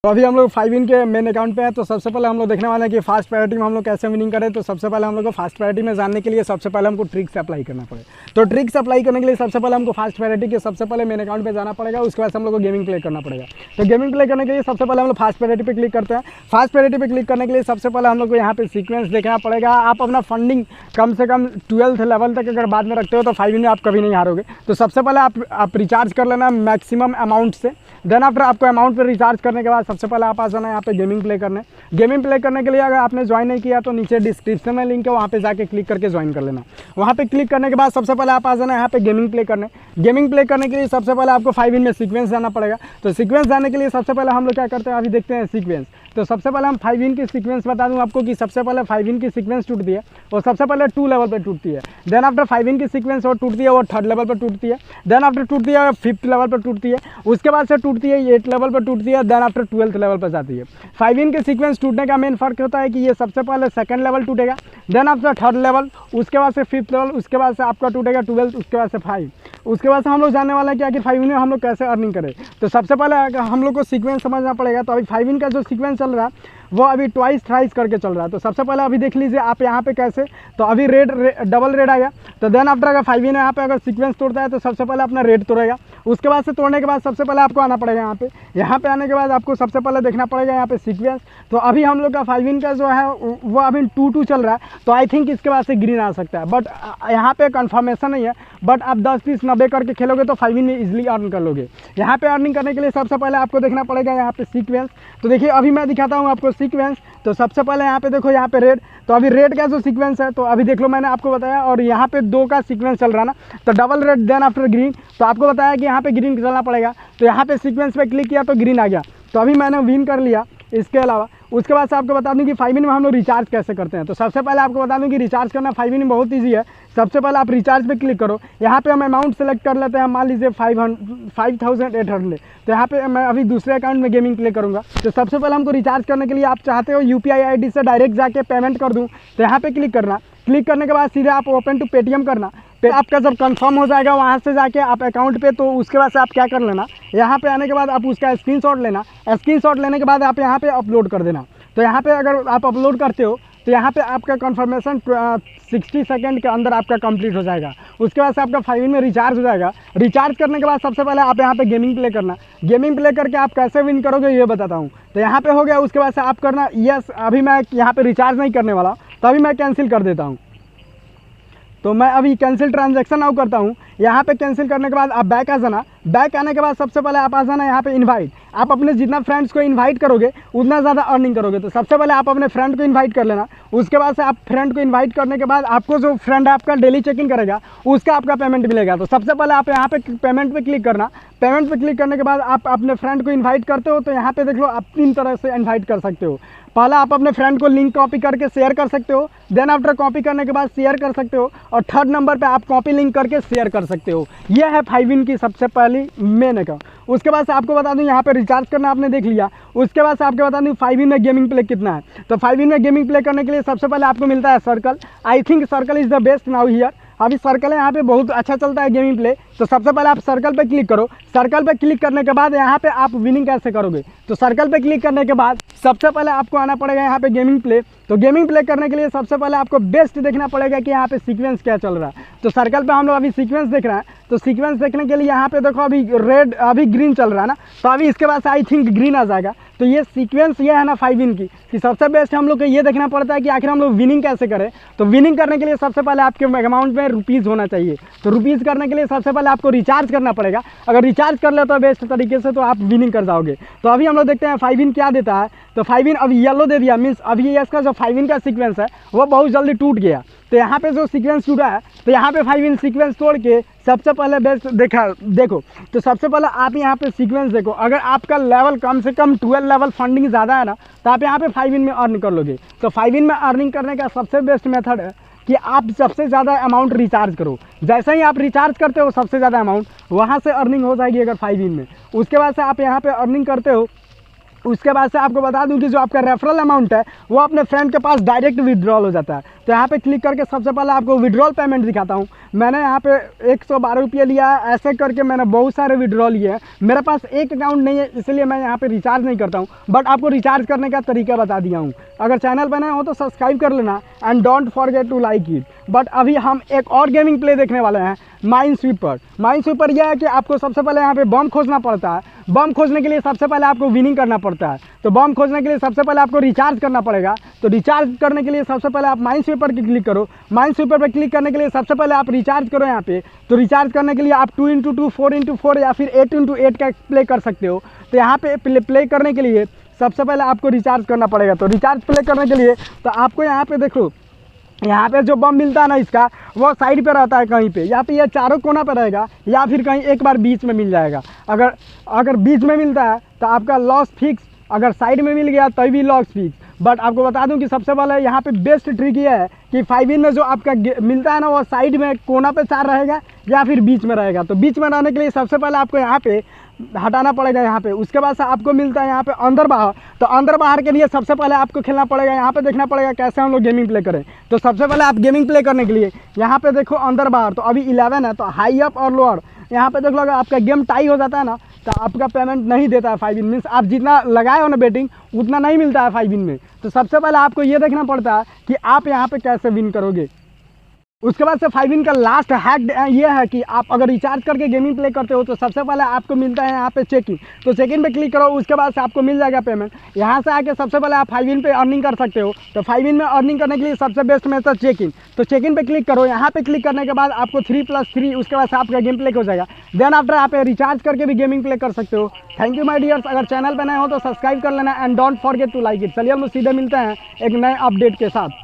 तो अभी हम लोग 5 इन के मेन अकाउंट पे हैं। तो सबसे पहले हम लोग देखने वाले हैं कि फास्ट प्रायोरिटी में हम लोग कैसे विनिंग करें। तो सबसे पहले हम लोग को फास्ट प्रायोरिटी में जानने के लिए सबसे पहले हमको ट्रिक्स अप्लाई करना पड़ेगा। तो ट्रिक्स अप्लाई करने के लिए सबसे पहले हमको फास्ट प्रायोरिटी के सबसे पहले मेन अकाउंट पे जाना पड़ेगा। उसके बाद हम लोग को गेमिंग प्ले करना पड़ेगा। तो गेमिंग प्ले करने के लिए सबसे पहले हम लोग फास्ट प्रायोरिटी पे क्लिक करते हैं। फास्ट प्रायोरिटी पे क्लिक करने के लिए सबसे पहले हम लोग को यहाँ पे सीक्वेंस देखना पड़ेगा। आप अपना फंडिंग कम से कम 12th लेवल तक अगर बाद में रखते हो तो 5 इन में आप कभी नहीं हारोगे। तो सबसे पहले आप रिचार्ज कर लेना मैक्सिमम अमाउंट से। देन आफ्टर आपको अमाउंट पर रिचार्ज करने के बाद सबसे पहले आप आ जाना यहाँ पे गेमिंग प्ले करने। गेमिंग प्ले करने के लिए अगर आपने ज्वाइन नहीं किया तो नीचे डिस्क्रिप्शन में लिंक है, वहाँ पे जाके क्लिक करके ज्वाइन कर लेना। वहाँ पे क्लिक करने के बाद सबसे पहले आप आ जाना यहाँ पे गेमिंग प्ले करने। गेमिंग प्ले करने के लिए सबसे पहले आपको 5 इन में सीक्वेंस जाना पड़ेगा। तो सीक्वेंस जाने के लिए सबसे पहले हम लोग क्या करते हैं, अभी देखते हैं सीक्वेंस। तो सबसे पहले हम 5 इन की सीक्वेंस बता दूं आपको कि सबसे पहले 5 इन की सीक्वेंस टूटती है और सबसे पहले 2 लेवल पे टूटती है। देन आफ्टर 5 इन की सीक्वेंस और टूटती है वो 3rd लेवल पर टूटती है। देन आफ्टर टूटती है 5th लेवल पर टूटती है। उसके बाद से टूटती है 8th लेवल पर टूटती है। देन आफ्टर 12th लेवल पर जाती है। 5 इन के सीक्वेंस टूटने का मेन फर्क होता है कि ये सबसे पहले 2nd लेवल टूटेगा, देन आफ्टर 3rd लेवल, उसके बाद से 5th लेवल, उसके बाद से आपका टूटेगा 12th, उसके बाद से 5। उसके बाद से हम लोग जानने वाले हैं कि आखिर 5 इन में हम लोग कैसे अर्निंग करें। तो सबसे पहले हम लोग को सीक्वेंस समझना पड़ेगा। तो अभी 5 इन का जो सीक्वेंस चल रहा है वो अभी ट्वाइस थ्राइस करके चल रहा है। तो सबसे पहले अभी देख लीजिए आप यहाँ पे कैसे, तो अभी डबल रेड आया। तो देन आफ्टर अगर 5 इन यहाँ पे अगर सीक्वेंस तोड़ता है तो सबसे पहले अपना रेड तोड़ेगा। उसके बाद से तोड़ने के बाद सबसे पहले आपको आना पड़ेगा यहाँ पे आने के बाद आपको सबसे पहले देखना पड़ेगा यहाँ पे सीक्वेंस। तो अभी हम लोग का 5 इन का जो है वो अभी 2-2 चल रहा है। तो आई थिंक इसके बाद से ग्रीन आ सकता है, बट यहाँ पे कन्फर्मेशन नहीं है। बट आप 10-30-90 करके खेलोगे तो 5 इन में इजिली अर्न कर लोगे। यहाँ पे अर्निंग करने के लिए सबसे पहले आपको देखना पड़ेगा यहाँ पे सीक्वेंस। तो देखिए अभी मैं दिखाता हूँ आपको सीक्वेंस। तो सबसे पहले यहाँ पे देखो यहाँ पे रेड, तो अभी रेड का जो सीक्वेंस है तो अभी देख लो मैंने आपको बताया। और यहाँ पे 2 का सीक्वेंस चल रहा ना, तो double red then after green. तो आपको बताया कि यहाँ पे ग्रीन चलना पड़ेगा। तो यहाँ पे सीक्वेंस पे क्लिक किया तो ग्रीन आ गया। तो अभी मैंने विन कर लिया। इसके अलावा उसके बाद से आपको बता दूं कि 5 इन में हम लोग रिचार्ज कैसे करते हैं। तो सबसे पहले आपको बता दूं कि रिचार्ज करना 5 इन में बहुत ईजी है। सबसे पहले आप रिचार्ज पे क्लिक करो। यहाँ पे हम अमाउंट सेलेक्ट कर लेते हैं, मान लीजिए 5800। तो यहाँ पे मैं अभी दूसरे अकाउंट में गेमिंग प्ले करूँगा। तो सबसे पहले हमको रिचार्ज करने के लिए आप चाहते हो UPI ID से डायरेक्ट जाके पेमेंट कर दूँ, तो यहाँ पे क्लिक करना। क्लिक करने के बाद सीधे आप ओपन टू पेटीएम करना। आपका जब कंफर्म हो जाएगा वहाँ से जाके आप अकाउंट पे, तो उसके बाद से आप क्या कर लेना, यहाँ पे आने के बाद आप उसका स्क्रीनशॉट लेना। स्क्रीनशॉट लेने के बाद आप यहाँ पे अपलोड कर देना। तो यहाँ पे अगर आप अपलोड करते हो तो यहाँ पे आपका कंफर्मेशन 60 सेकंड के अंदर आपका कंप्लीट हो जाएगा। उसके बाद से आपका 5 इन में रिचार्ज हो जाएगा। रिचार्ज करने के बाद सबसे पहले आप यहाँ पे गेमिंग प्ले करना। गेमिंग प्ले करके आप कैसे विन करोगे ये बताता हूँ। तो यहाँ पे हो गया। उसके बाद से आप करना यस। अभी मैं यहाँ पे रिचार्ज नहीं करने वाला, तो अभी मैं कैंसिल कर देता हूँ। तो मैं अभी कैंसिल ट्रांजैक्शन नाउ करता हूँ। यहाँ पे कैंसिल करने के बाद आप बैक आ जाना। बैक आने के बाद सबसे पहले आप आ जाना यहाँ पे इनवाइट। आप अपने जितना फ्रेंड्स को इनवाइट करोगे उतना ज़्यादा अर्निंग करोगे। तो सबसे पहले आप अपने फ्रेंड को इनवाइट कर लेना। उसके बाद से आप फ्रेंड को इनवाइट करने के बाद आपको जो फ्रेंड आपका डेली चेकिंग करेगा उसका आपका पेमेंट मिलेगा। तो सबसे पहले आप यहाँ पे पेमेंट पे क्लिक करना। पेमेंट पे क्लिक करने के बाद आप अपने फ्रेंड को इनवाइट करते हो। तो यहाँ पे देख लो आप 3 तरह से इनवाइट कर सकते हो। पहला आप अपने फ्रेंड को लिंक कॉपी करके शेयर कर सकते हो। देन आफ्टर कॉपी करने के बाद शेयर कर सकते हो। और 3rd नंबर पे आप कॉपी लिंक करके शेयर कर सकते हो। यह है 5 इन की सबसे पहली मेन अकाउंट। उसके बाद से आपको बता दूं यहाँ पे रिचार्ज करना आपने देख लिया। उसके बाद से आपको बता दूं 5 इन में गेमिंग प्ले कितना है। तो 5 इन में गेमिंग प्ले करने के लिए सबसे पहले आपको मिलता है circle. I think circle is the best now here. अभी सर्कल है यहाँ पे बहुत अच्छा चलता है गेमिंग प्ले। तो सबसे पहले आप सर्कल पे क्लिक करो। सर्कल पे क्लिक करने के बाद यहाँ पे आप विनिंग कैसे करोगे। तो सर्कल पे क्लिक करने के बाद सबसे पहले आपको आना पड़ेगा यहाँ पे गेमिंग प्ले। तो गेमिंग प्ले करने के लिए सबसे पहले आपको बेस्ट देखना पड़ेगा कि यहाँ पे सीक्वेंस क्या चल रहा है। तो सर्कल पे हम लोग अभी सीक्वेंस देख रहे हैं। तो सीक्वेंस देखने के लिए यहाँ पे देखो अभी रेड अभी ग्रीन चल रहा है ना, तो अभी इसके बाद से आई थिंक ग्रीन आ जाएगा। तो ये सीक्वेंस ये है ना 5 इन की कि सबसे बेस्ट हम लोग को ये देखना पड़ता है कि आखिर हम लोग विनिंग कैसे करें। तो विनिंग करने के लिए सबसे पहले आपके अकाउंट में रुपीज़ होना चाहिए। तो रुपीज़ करने के लिए सबसे पहले आपको रिचार्ज करना पड़ेगा। अगर रिचार्ज कर ले तो बेस्ट तरीके से तो आप विनिंग कर जाओगे। तो अभी हम लोग देखते हैं 5 इन क्या देता है। तो 5 इन अभी येलो दे दिया, मीन्स अभी ये इसका जो 5 इन का सीक्वेंस है वो बहुत जल्दी टूट गया। तो यहाँ पे जो सीक्वेंस टूटा है तो यहाँ पे 5 इन सीक्वेंस तोड़ के सबसे पहले बेस्ट देखो। तो सबसे पहले आप यहाँ पे सीक्वेंस देखो। अगर आपका लेवल कम से कम 12 लेवल फंडिंग ज़्यादा है ना, तो आप यहाँ पे 5 इन में अर्न कर लोगे। तो 5 इन में अर्निंग करने का सबसे बेस्ट मेथड है कि आप सबसे ज़्यादा अमाउंट रिचार्ज करो। जैसे ही आप रिचार्ज करते हो सबसे ज़्यादा अमाउंट वहाँ से अर्निंग हो जाएगी अगर 5 इन में। उसके बाद से आप यहाँ पे अर्निंग करते हो उसके बाद से आपको बता दूं कि जो आपका रेफरल अमाउंट है वो अपने फ्रेंड के पास डायरेक्ट विड्रॉल हो जाता है। तो यहाँ पे क्लिक करके सबसे पहले आपको विड्रॉल पेमेंट दिखाता हूँ। मैंने यहाँ पे 112 रुपये लिया है, ऐसे करके मैंने बहुत सारे विड्रॉल लिए हैं। मेरे पास एक अकाउंट नहीं है इसलिए मैं यहाँ पे रिचार्ज नहीं करता हूँ, बट आपको रिचार्ज करने का तरीका बता दिया हूँ। अगर चैनल पर नए हो तो सब्सक्राइब कर लेना and don't forget to like it. But अभी हम एक और गेमिंग प्ले देखने वाले हैं, माइनस्वीपर। माइनस्वीपर यह है कि आपको सबसे पहले यहाँ पे बम खोजना पड़ता है। बम खोजने के लिए सबसे पहले आपको विनिंग करना पड़ता है। तो बम खोजने के लिए सबसे पहले आपको रिचार्ज करना पड़ेगा। तो रिचार्ज करने के लिए सबसे पहले आप माइनस्वीपर पर क्लिक करो। माइनस्वीपर पर क्लिक करने के लिए सबसे पहले आप रिचार्ज करो यहाँ पे। तो रिचार्ज करने के लिए आप 2x2 4x4 या फिर 8x8 का प्ले कर सकते हो। तो यहाँ पे प्ले करने के लिए सबसे पहले आपको रिचार्ज करना पड़ेगा। तो रिचार्ज प्ले करने के लिए तो आपको यहाँ पे देखो, यहाँ पे जो बम मिलता है ना इसका, वो साइड पे रहता है कहीं पे, या फिर ये चारों कोना पे रहेगा या फिर कहीं एक बार बीच में मिल जाएगा। अगर बीच में मिलता है तो आपका लॉस फिक्स, अगर साइड में मिल गया तभी भी लॉस फिक्स। बट आपको बता दूं कि सबसे पहले यहाँ पे बेस्ट ट्रिक ये है कि 5 इन में जो आपका मिलता है ना वो साइड में कोना पे 4 रहेगा या फिर बीच में रहेगा। तो बीच में रहने के लिए सबसे पहले आपको यहाँ पे हटाना पड़ेगा यहाँ पे। उसके बाद से आपको मिलता है यहाँ पे अंदर बाहर। तो अंदर बाहर के लिए सबसे पहले आपको खेलना पड़ेगा, यहाँ पे देखना पड़ेगा कैसे हम लोग गेमिंग प्ले करें। तो सबसे पहले आप गेमिंग प्ले करने के लिए यहाँ पे देखो अंदर बाहर, तो अभी 11 है, तो हाई अप और लोअर यहाँ पे देख लो। अगर आपका गेम टाई हो जाता है ना तो आपका पेमेंट नहीं देता है 5 इन, मीन्स आप जितना लगाए हो ना बेटिंग उतना नहीं मिलता है 5 इन में। तो सबसे पहले आपको ये देखना पड़ता है कि आप यहाँ पे कैसे विन करोगे। उसके बाद से 5 इन का लास्ट हैक ये है कि आप अगर रिचार्ज करके गेमिंग प्ले करते हो तो सबसे पहले आपको मिलता है यहाँ पे चेक इन। तो चेक इन पे क्लिक करो, उसके बाद से आपको मिल जाएगा पेमेंट। यहाँ से आके सबसे पहले आप 5 इन पे अर्निंग कर सकते हो। तो 5 इन में अर्निंग करने के लिए सबसे बेस्ट मेथड चेक इन। तो चेक इन पे क्लिक करो, यहाँ पे क्लिक करने के बाद आपको 3+3, उसके बाद से आपका गेम प्ले हो जाएगा। देन आफ्टर आप रिचार्ज करके भी गेमिंग प्ले कर सकते हो। Thank you my dears. अगर चैनल पर नए हो तो सब्सक्राइब कर लेना and don't forget to like it. चलिए हम सीधे मिलते हैं एक नए अपडेट के साथ।